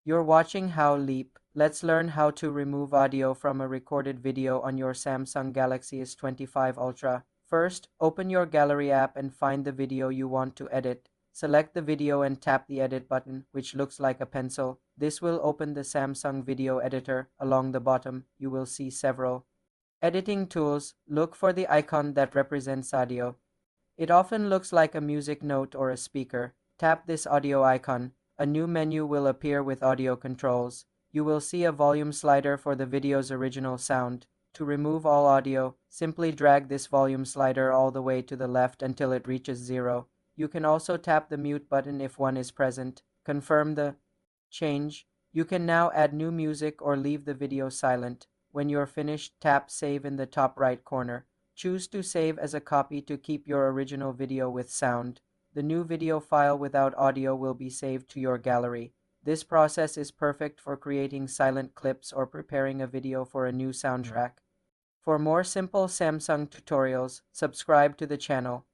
You're watching How Leap. Let's learn how to remove audio from a recorded video on your Samsung Galaxy S25 Ultra. First, open your gallery app and find the video you want to edit. Select the video and tap the edit button, which looks like a pencil. This will open the Samsung video editor. Along the bottom, you will see several editing tools. Look for the icon that represents audio. It often looks like a music note or a speaker. Tap this audio icon. A new menu will appear with audio controls. You will see a volume slider for the video's original sound. To remove all audio, simply drag this volume slider all the way to the left until it reaches 0. You can also tap the mute button if one is present. Confirm the change. You can now add new music or leave the video silent. When you're finished, tap Save in the top right corner. Choose to save as a copy to keep your original video with sound. The new video file without audio will be saved to your gallery. This process is perfect for creating silent clips or preparing a video for a new soundtrack. For more simple Samsung tutorials, subscribe to the channel.